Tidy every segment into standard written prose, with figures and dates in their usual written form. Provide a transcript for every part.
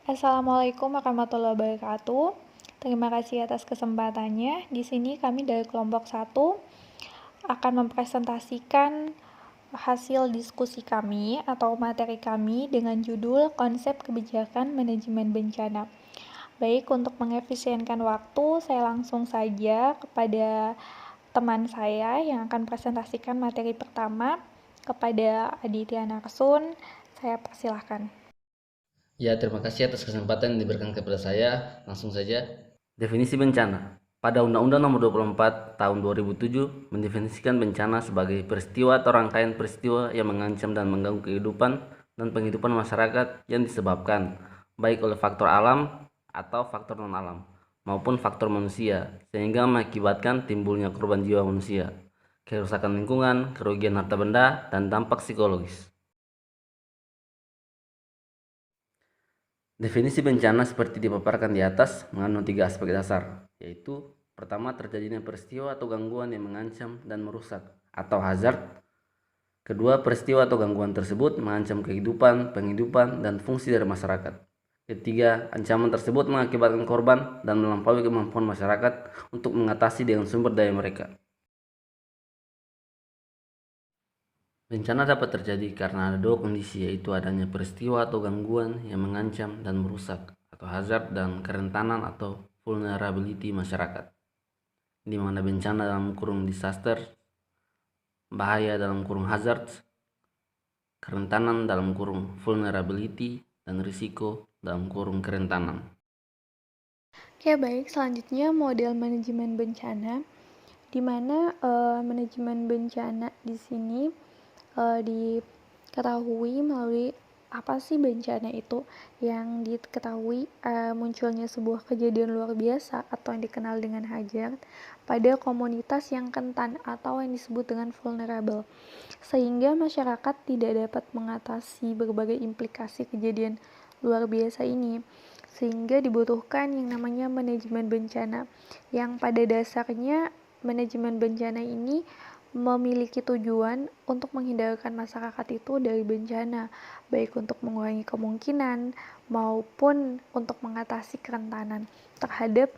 Assalamualaikum warahmatullahi wabarakatuh. Terima kasih atas kesempatannya. Di sini kami dari kelompok 1 akan mempresentasikan hasil diskusi kami atau materi kami dengan judul Konsep Kebijakan Manajemen Bencana. Baik, untuk mengefisienkan waktu, saya langsung saja kepada teman saya yang akan presentasikan materi pertama, kepada Aditya Narsun. Saya persilahkan. Ya, terima kasih atas kesempatan yang diberikan kepada saya. Langsung saja. Definisi bencana. Pada Undang-Undang Nomor 24 Tahun 2007 mendefinisikan bencana sebagai peristiwa atau rangkaian peristiwa yang mengancam dan mengganggu kehidupan dan penghidupan masyarakat yang disebabkan baik oleh faktor alam atau faktor non-alam maupun faktor manusia sehingga mengakibatkan timbulnya korban jiwa manusia, kerusakan lingkungan, kerugian harta benda, dan dampak psikologis. Definisi bencana seperti dipaparkan di atas mengandung 3 aspek dasar, yaitu pertama, terjadinya peristiwa atau gangguan yang mengancam dan merusak atau hazard. Kedua, peristiwa atau gangguan tersebut mengancam kehidupan, penghidupan, dan fungsi dari masyarakat. Ketiga, ancaman tersebut mengakibatkan korban dan melampaui kemampuan masyarakat untuk mengatasi dengan sumber daya mereka. Bencana dapat terjadi karena ada dua kondisi, yaitu adanya peristiwa atau gangguan yang mengancam dan merusak atau hazard, dan kerentanan atau vulnerability masyarakat, di mana bencana dalam kurung disaster, bahaya dalam kurung hazard, kerentanan dalam kurung vulnerability, dan risiko dalam kurung kerentanan. Oke, baik. Selanjutnya model manajemen bencana, di mana manajemen bencana di sini diketahui melalui apa sih bencana itu, yang diketahui munculnya sebuah kejadian luar biasa atau yang dikenal dengan hazard pada komunitas yang rentan atau yang disebut dengan vulnerable, sehingga masyarakat tidak dapat mengatasi berbagai implikasi kejadian luar biasa ini, sehingga dibutuhkan yang namanya manajemen bencana, yang pada dasarnya manajemen bencana ini memiliki tujuan untuk menghindarkan masyarakat itu dari bencana, baik untuk mengurangi kemungkinan maupun untuk mengatasi kerentanan terhadap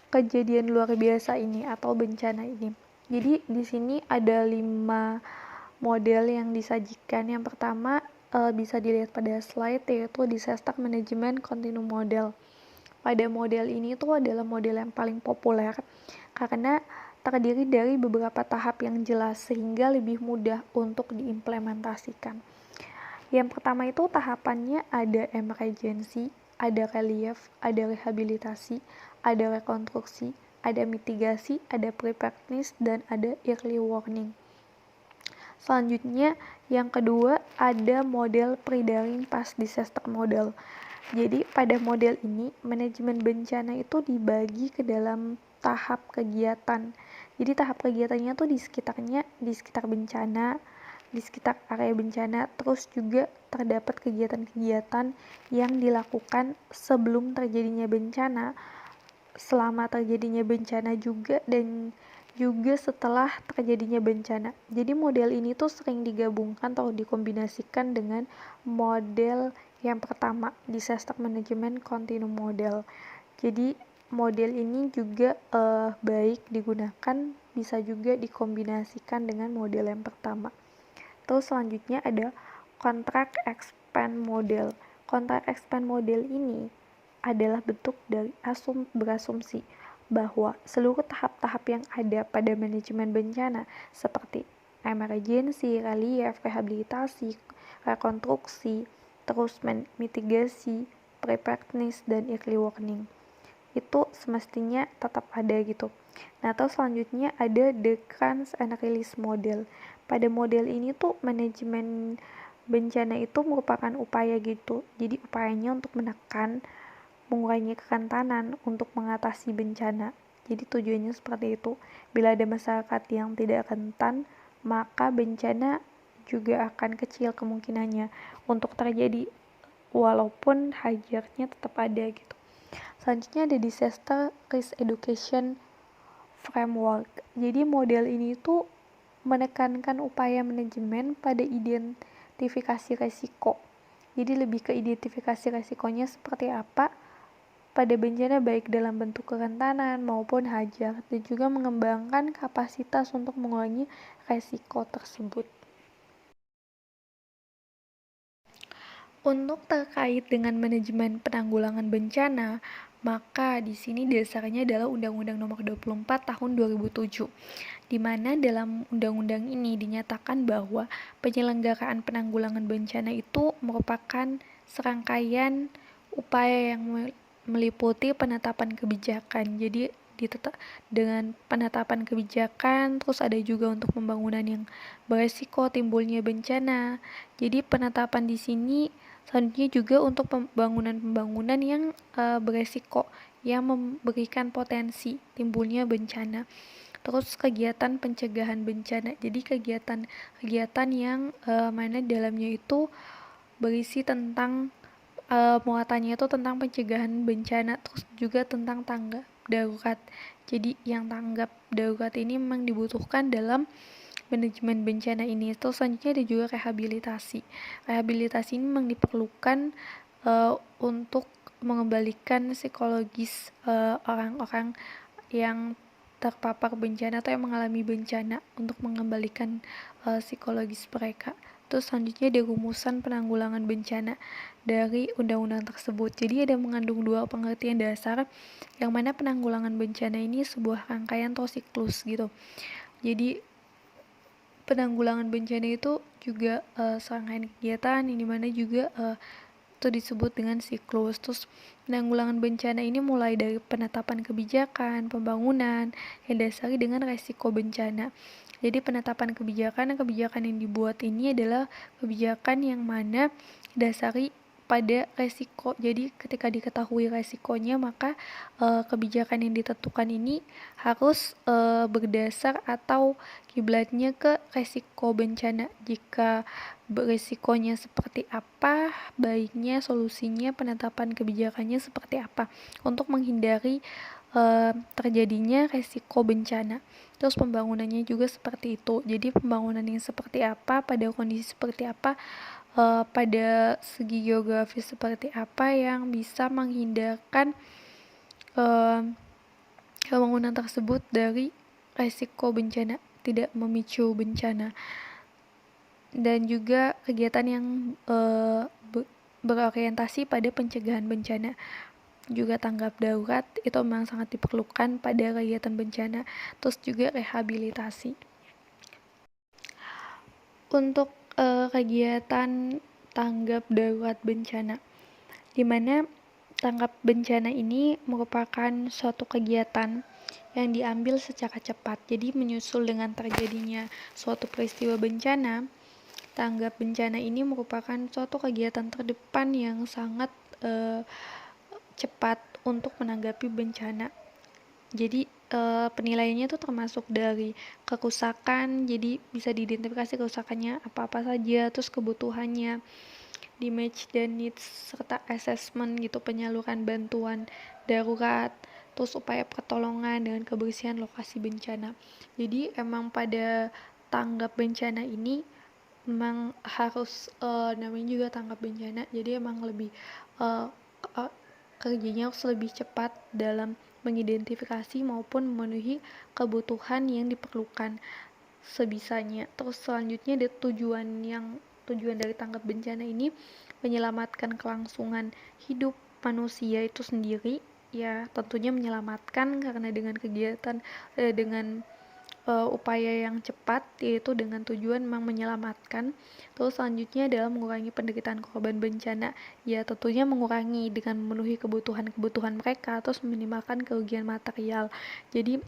kejadian luar biasa ini atau bencana ini. Jadi di sini ada 5 model yang disajikan. Yang pertama bisa dilihat pada slide, yaitu Disaster Management Continuum Model. Pada model ini tuh adalah model yang paling populer karena terdiri dari beberapa tahap yang jelas sehingga lebih mudah untuk diimplementasikan. Yang pertama itu tahapannya ada emergency, ada relief, ada rehabilitasi, ada rekonstruksi, ada mitigasi, ada preparedness, dan ada early warning. Selanjutnya yang kedua ada model pre-daring past disaster model. Jadi pada model ini manajemen bencana itu dibagi ke dalam tahap kegiatan. Jadi tahap kegiatannya tuh di sekitar bencana, di sekitar area bencana, terus juga terdapat kegiatan-kegiatan yang dilakukan sebelum terjadinya bencana, selama terjadinya bencana juga, dan juga setelah terjadinya bencana. Jadi model ini tuh sering digabungkan atau dikombinasikan dengan model yang pertama, Disaster Management Continuum Model. Jadi model ini juga baik digunakan, bisa juga dikombinasikan dengan model yang pertama. Terus selanjutnya ada Contract Expand Model. Contract Expand Model ini adalah bentuk dari berasumsi bahwa seluruh tahap-tahap yang ada pada manajemen bencana seperti emergency, relief, rehabilitasi, rekonstruksi, terus mitigasi, preparedness, dan early warning itu semestinya tetap ada gitu. Nah, terus selanjutnya ada the crunch and release model. Pada model ini tuh manajemen bencana itu merupakan upaya gitu. Jadi upayanya untuk menekan, mengurangi kerentanan untuk mengatasi bencana. Jadi tujuannya seperti itu. Bila ada masyarakat yang tidak rentan, maka bencana juga akan kecil kemungkinannya untuk terjadi, walaupun hazardnya tetap ada gitu. Selanjutnya ada Disaster Risk Education Framework. Jadi model ini tuh menekankan upaya manajemen pada identifikasi resiko, Jadi lebih ke identifikasi resikonya seperti apa pada bencana baik dalam bentuk kerentanan maupun hajar, dan juga mengembangkan kapasitas untuk mengurangi resiko tersebut. Untuk terkait dengan manajemen penanggulangan bencana, maka di sini dasarnya adalah Undang-Undang Nomor 24 Tahun 2007, di mana dalam undang-undang ini dinyatakan bahwa penyelenggaraan penanggulangan bencana itu merupakan serangkaian upaya yang meliputi penetapan kebijakan. Jadi dengan penetapan kebijakan, terus ada juga untuk pembangunan yang beresiko timbulnya bencana. Jadi penetapan di sini selanjutnya juga untuk pembangunan-pembangunan yang beresiko, yang memberikan potensi timbulnya bencana. Terus kegiatan pencegahan bencana. Jadi kegiatan yang mana dalamnya itu berisi tentang muatannya itu tentang pencegahan bencana, terus juga tentang tanggap darurat. Jadi yang tanggap darurat ini memang dibutuhkan dalam manajemen bencana ini. Terus selanjutnya ada juga rehabilitasi. Rehabilitasi ini memang diperlukan untuk mengembalikan psikologis orang-orang yang terpapar bencana atau yang mengalami bencana, untuk mengembalikan psikologis mereka. Terus selanjutnya ada rumusan penanggulangan bencana dari undang-undang tersebut. Jadi ada mengandung dua pengertian dasar, yang mana penanggulangan bencana ini sebuah rangkaian atau siklus gitu. Jadi penanggulangan bencana itu juga serangkaian kegiatan yang dimana juga itu disebut dengan siklus. Terus penanggulangan bencana ini mulai dari penetapan kebijakan, pembangunan yang dasari dengan resiko bencana. Jadi penetapan kebijakan yang dibuat ini adalah kebijakan yang mana dasari pada resiko. Jadi ketika diketahui resikonya, maka kebijakan yang ditentukan ini harus berdasar atau kiblatnya ke resiko bencana. Jika beresikonya seperti apa, baiknya solusinya, penetapan kebijakannya seperti apa untuk menghindari terjadinya resiko bencana. Terus pembangunannya juga seperti itu. Jadi pembangunan yang seperti apa, pada kondisi seperti apa, pada segi geografis seperti apa yang bisa menghindarkan bangunan tersebut dari resiko bencana, tidak memicu bencana. Dan juga kegiatan yang berorientasi pada pencegahan bencana, juga tanggap darurat itu memang sangat diperlukan pada kegiatan bencana. Terus juga rehabilitasi. Untuk kegiatan tanggap darurat bencana, di mana tanggap bencana ini merupakan suatu kegiatan yang diambil secara cepat. Jadi menyusul dengan terjadinya suatu peristiwa bencana, tanggap bencana ini merupakan suatu kegiatan terdepan yang sangat cepat untuk menanggapi bencana. Jadi penilaiannya itu termasuk dari kerusakan, jadi bisa diidentifikasi kerusakannya apa-apa saja, terus kebutuhannya, damage dan needs, serta assessment gitu, penyaluran bantuan darurat, terus upaya pertolongan dengan kebersihan lokasi bencana. Jadi emang pada tanggap bencana ini memang harus namanya juga tanggap bencana, jadi emang lebih kerjanya harus lebih cepat dalam mengidentifikasi maupun memenuhi kebutuhan yang diperlukan sebisanya. Terus selanjutnya ada tujuan dari tanggap bencana ini menyelamatkan kelangsungan hidup manusia itu sendiri, ya tentunya menyelamatkan karena dengan kegiatan dengan upaya yang cepat, yaitu dengan tujuan memang menyelamatkan. Terus selanjutnya adalah mengurangi penderitaan korban bencana, ya tentunya mengurangi dengan memenuhi kebutuhan mereka, terus meminimalkan kerugian material. Jadi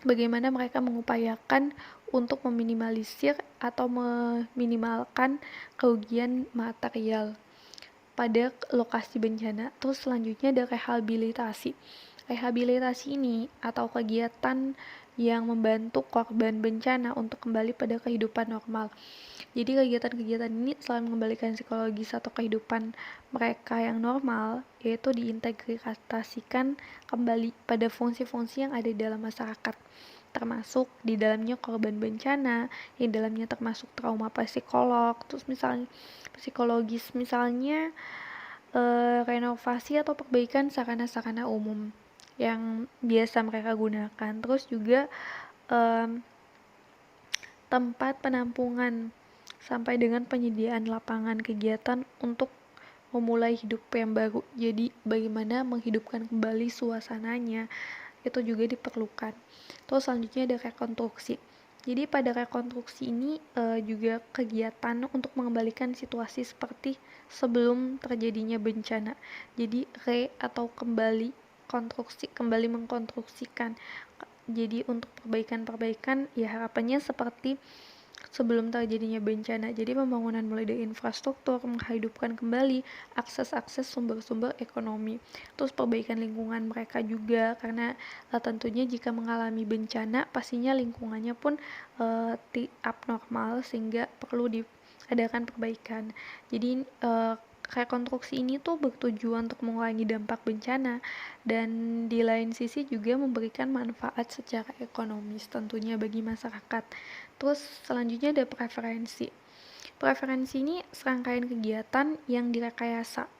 bagaimana mereka mengupayakan untuk meminimalisir atau meminimalkan kerugian material pada lokasi bencana. Terus selanjutnya ada rehabilitasi. Rehabilitasi ini atau kegiatan yang membantu korban bencana untuk kembali pada kehidupan normal. Jadi kegiatan-kegiatan ini selain mengembalikan psikologis atau kehidupan mereka yang normal, yaitu diintegrasikan kembali pada fungsi-fungsi yang ada di dalam masyarakat. termasuk di dalamnya korban bencana, yang dalamnya termasuk trauma psikolog, terus misalnya psikologis, misalnya renovasi atau perbaikan sarana-sarana umum yang biasa mereka gunakan. Terus juga tempat penampungan sampai dengan penyediaan lapangan kegiatan untuk memulai hidup yang baru. Jadi bagaimana menghidupkan kembali suasananya itu juga diperlukan. Terus selanjutnya ada rekonstruksi. Jadi pada rekonstruksi ini juga kegiatan untuk mengembalikan situasi seperti sebelum terjadinya bencana. Jadi atau kembali konstruksi, kembali mengkonstruksikan. Jadi untuk perbaikan-perbaikan ya harapannya seperti sebelum terjadinya bencana. Jadi pembangunan mulai dari infrastruktur, menghidupkan kembali akses-akses sumber-sumber ekonomi. Terus perbaikan lingkungan mereka juga, karena tentunya jika mengalami bencana, pastinya lingkungannya pun abnormal sehingga perlu diadakan perbaikan. Jadi rekonstruksi ini tuh bertujuan untuk mengurangi dampak bencana dan di lain sisi juga memberikan manfaat secara ekonomis tentunya bagi masyarakat. Terus selanjutnya ada preferensi. Preferensi ini serangkaian kegiatan yang direkayasa.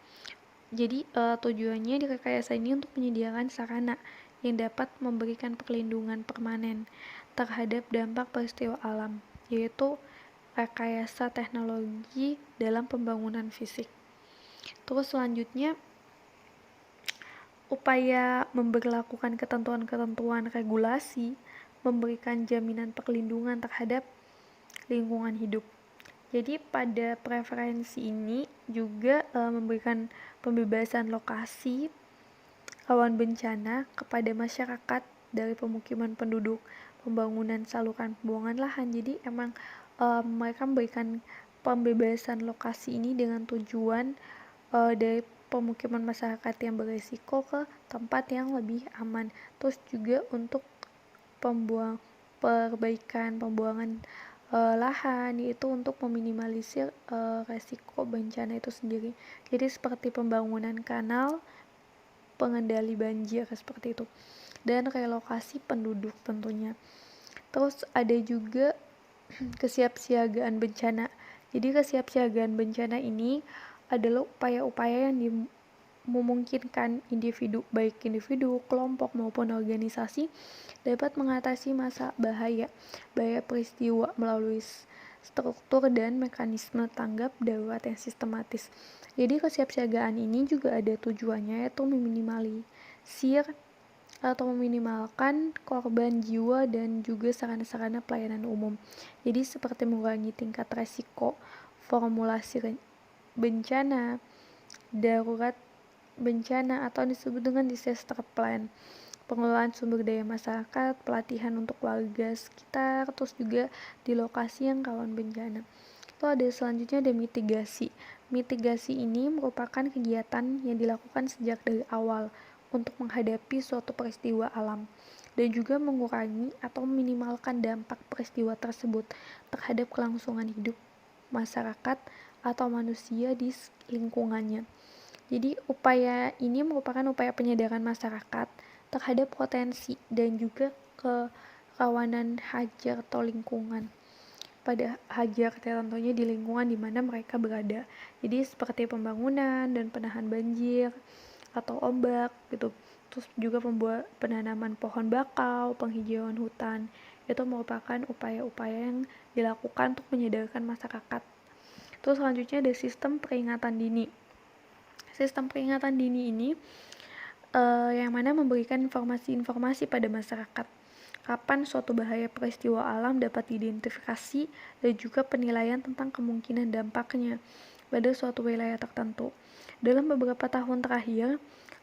Jadi tujuannya direkayasa ini untuk menyediakan sarana yang dapat memberikan perlindungan permanen terhadap dampak peristiwa alam, yaitu rekayasa teknologi dalam pembangunan fisik. Terus selanjutnya upaya memberlakukan ketentuan-ketentuan regulasi memberikan jaminan perlindungan terhadap lingkungan hidup. Jadi pada preferensi ini juga memberikan pembebasan lokasi rawan bencana kepada masyarakat dari pemukiman penduduk, pembangunan saluran pembuangan lahan. Jadi emang mereka memberikan pembebasan lokasi ini dengan tujuan dari pemukiman masyarakat yang berisiko ke tempat yang lebih aman. Terus juga untuk perbaikan pembuangan lahan, yaitu untuk meminimalisir resiko bencana itu sendiri. Jadi seperti pembangunan kanal, pengendali banjir seperti itu, dan relokasi penduduk tentunya. Terus ada juga kesiapsiagaan bencana. Jadi kesiapsiagaan bencana ini adalah upaya-upaya yang memungkinkan individu, baik individu, kelompok maupun organisasi dapat mengatasi masa bahaya peristiwa melalui struktur dan mekanisme tanggap darurat yang sistematis. Jadi kesiapsiagaan ini juga ada tujuannya, yaitu meminimalisir atau meminimalkan korban jiwa dan juga sarana-sarana pelayanan umum. Jadi seperti mengurangi tingkat resiko formulasi bencana, darurat bencana atau disebut dengan disaster plan, pengelolaan sumber daya masyarakat, pelatihan untuk warga sekitar, terus juga di lokasi yang rawan bencana. Itu ada selanjutnya ada mitigasi. Mitigasi ini merupakan kegiatan yang dilakukan sejak dari awal untuk menghadapi suatu peristiwa alam dan juga mengurangi atau meminimalkan dampak peristiwa tersebut terhadap kelangsungan hidup masyarakat atau manusia di lingkungannya. Jadi upaya ini merupakan upaya penyadaran masyarakat terhadap potensi dan juga kerawanan hajar atau lingkungan. Pada hajar tentunya di lingkungan di mana mereka berada. Jadi seperti pembangunan dan penahan banjir atau ombak gitu. Terus juga penanaman pohon bakau, penghijauan hutan. Itu merupakan upaya-upaya yang dilakukan untuk menyadarkan masyarakat. Terus selanjutnya ada sistem peringatan dini. Sistem peringatan dini ini yang mana memberikan informasi-informasi pada masyarakat kapan suatu bahaya peristiwa alam dapat diidentifikasi dan juga penilaian tentang kemungkinan dampaknya pada suatu wilayah tertentu. Dalam beberapa tahun terakhir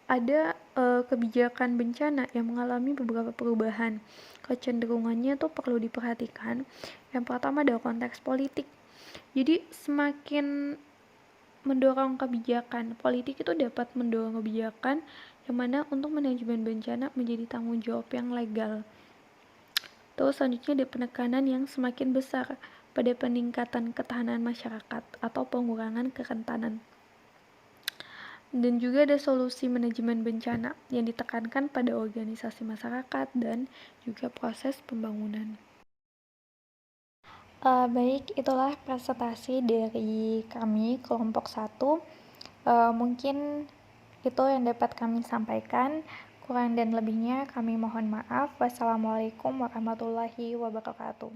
ada kebijakan bencana yang mengalami beberapa perubahan. Kecenderungannya tuh perlu diperhatikan. Yang pertama ada konteks politik. Jadi semakin mendorong kebijakan politik itu dapat mendorong kebijakan yang mana untuk manajemen bencana menjadi tanggung jawab yang legal. Terus selanjutnya ada penekanan yang semakin besar pada peningkatan ketahanan masyarakat atau pengurangan kerentanan. Dan juga ada solusi manajemen bencana yang ditekankan pada organisasi masyarakat dan juga proses pembangunan. Baik, itulah presentasi dari kami kelompok 1. Mungkin itu yang dapat kami sampaikan. Kurang dan lebihnya kami mohon maaf. Wassalamualaikum warahmatullahi wabarakatuh.